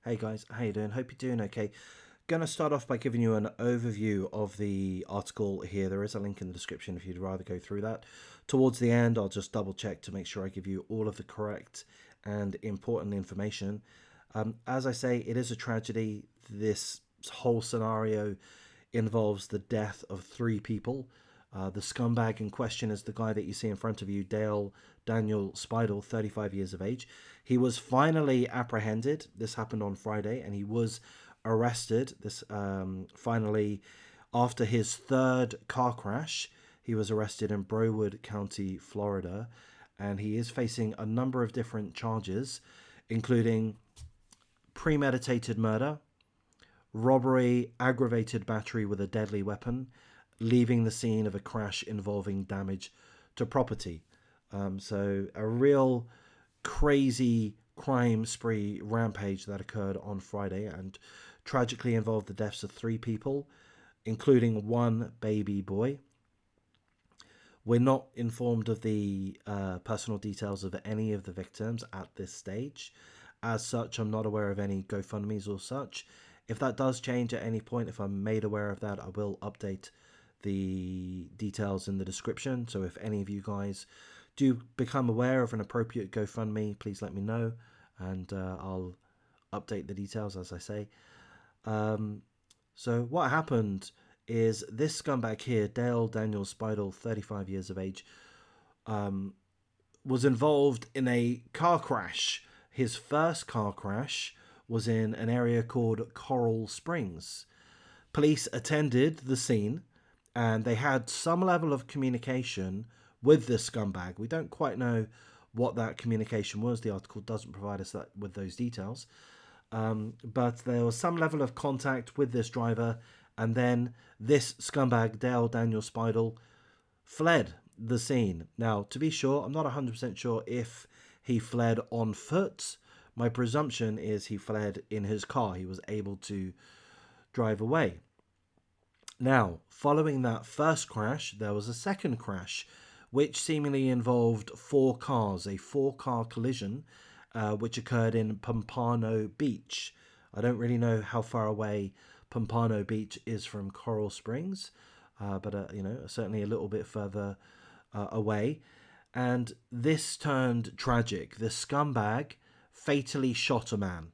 Hey guys, how you doing? Hope you're doing okay. Gonna start off by giving you an overview of the article here. There is a link in the description if you'd rather go through that. Towards the end, I'll just double check to make sure I give you all of the correct and important information. As I say, it is a tragedy. This whole scenario involves the death of three people. The scumbag in question is the guy that you see in front of you, Daniel Spidel, 35 years of age. He was finally apprehended. This happened on Friday, and he was arrested. This finally, after his third car crash, he was arrested in Broward County, Florida, and he is facing a number of different charges, including premeditated murder, robbery, aggravated battery with a deadly weapon, leaving the scene of a crash involving damage to property. So a real crazy crime spree rampage that occurred on Friday and tragically involved the deaths of three people, including one baby boy. We're not informed of the personal details of any of the victims at this stage. As such, I'm not aware of any GoFundMes or such. If that does change at any point, if I'm made aware of that, I will update the details in the description. So if any of you guys do become aware of an appropriate GoFundMe, please let me know, and I'll update the details as I say. So what happened is this scumbag here, Daniel Spidel, 35 years of age, was involved in a car crash. His first car crash was in an area called Coral Springs. Police attended the scene and they had some level of communication with this scumbag. We don't quite know what that communication was. The article doesn't provide us with those details. But there was some level of contact with this driver, and then this scumbag, Daniel Spidel, fled the scene. Now, to be sure, I'm not 100% sure if he fled on foot. My presumption is he fled in his car. He was able to drive away. Now, following that first crash, there was a second crash, which seemingly involved four cars, a four-car collision, which occurred in Pompano Beach. I don't really know how far away Pompano Beach is from Coral Springs, but you know, certainly a little bit further away. And this turned tragic. The scumbag fatally shot a man.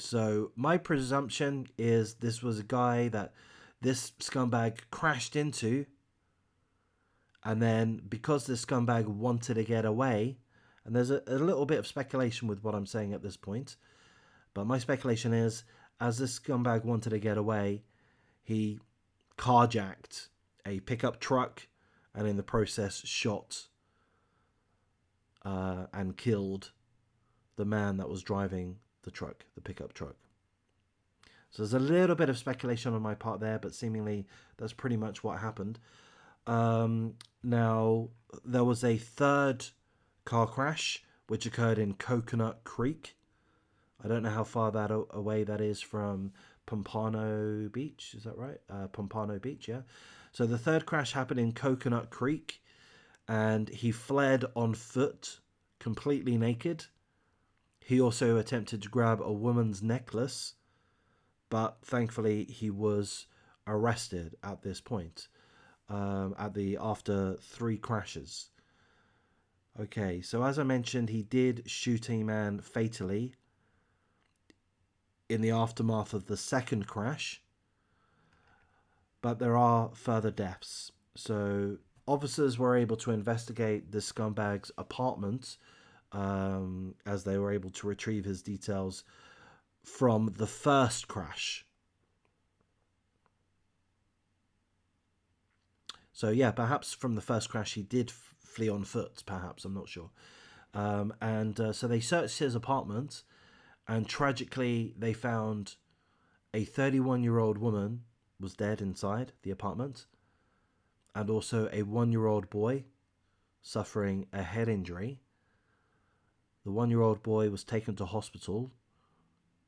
So my presumption is this was a guy that this scumbag crashed into, and then because this scumbag wanted to get away, and there's a little bit of speculation with what I'm saying at this point, but my speculation is as this scumbag wanted to get away, he carjacked a pickup truck and in the process shot and killed the man that was driving the truck, the pickup truck. So there's a little bit of speculation on my part there, but seemingly that's pretty much what happened. Now, there was a third car crash which occurred in Coconut Creek. I don't know how far that away that is from Pompano Beach. Is that right? Pompano Beach, yeah. So the third crash happened in Coconut Creek, and he fled on foot, completely naked. He also attempted to grab a woman's necklace, but thankfully he was arrested at this point. After three crashes. Okay, so as I mentioned, he did shoot a man fatally in the aftermath of the second crash, but there are further deaths. So officers were able to investigate the scumbag's apartment as they were able to retrieve his details from the first crash. So yeah, perhaps from the first crash he did flee on foot. Perhaps, I'm not sure. So they searched his apartment, and tragically they found a 31-year-old woman was dead inside the apartment, and also a 1-year-old boy suffering a head injury. The 1-year-old boy was taken to hospital,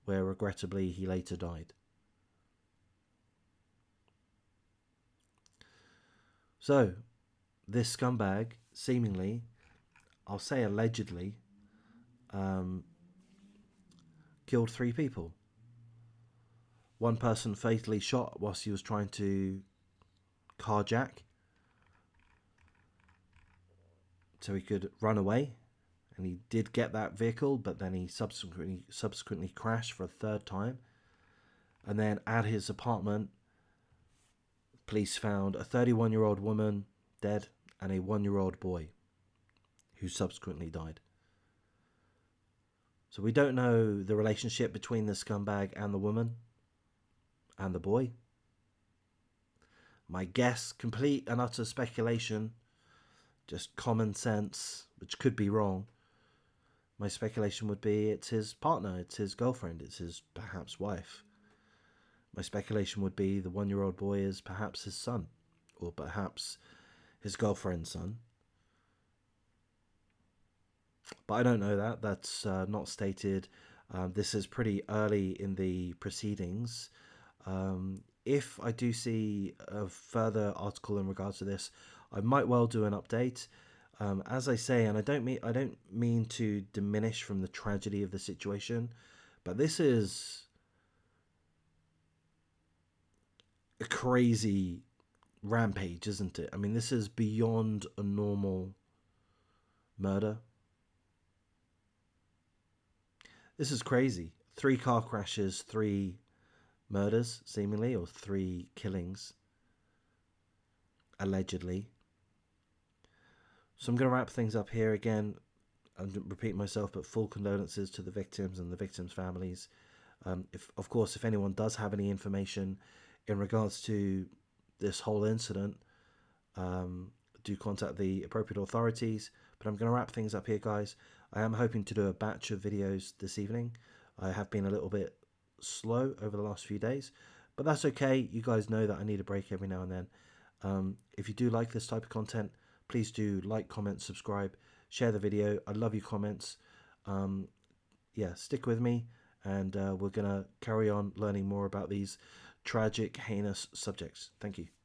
where regrettably he later died. So, this scumbag, seemingly, I'll say allegedly, killed 3 people. One person fatally shot whilst he was trying to carjack so he could run away, and he did get that vehicle, but then he subsequently crashed for a 3rd time. And then at his apartment, police found a 31-year-old woman dead and a 1-year-old boy who subsequently died. So we don't know the relationship between the scumbag and the woman and the boy. My guess, complete and utter speculation, just common sense, which could be wrong. My speculation would be it's his partner, it's his girlfriend, it's his perhaps wife. My speculation would be the 1-year-old boy is perhaps his son, or perhaps his girlfriend's son. But I don't know that. That's not stated. This is pretty early in the proceedings. If I do see a further article in regards to this, I might well do an update. As I say, and I don't mean to diminish from the tragedy of the situation, but this is a crazy rampage, isn't it? I mean, this is beyond a normal murder. This is crazy. 3 car crashes, 3 murders, seemingly, or 3 killings, allegedly. So I'm going to wrap things up here again. I'm repeating myself, but full condolences to the victims and the victims' families. Of course, if anyone does have any information in regards to this whole incident, do contact the appropriate authorities. But I'm going to wrap things up here, guys. I am hoping to do a batch of videos this evening. I have been a little bit slow over the last few days, but that's okay. You guys know that I need a break every now and then. If you do like this type of content, please do like, comment, subscribe, share the video. I love your comments. Yeah, stick with me, and we're going to carry on learning more about these tragic, heinous subjects. Thank you.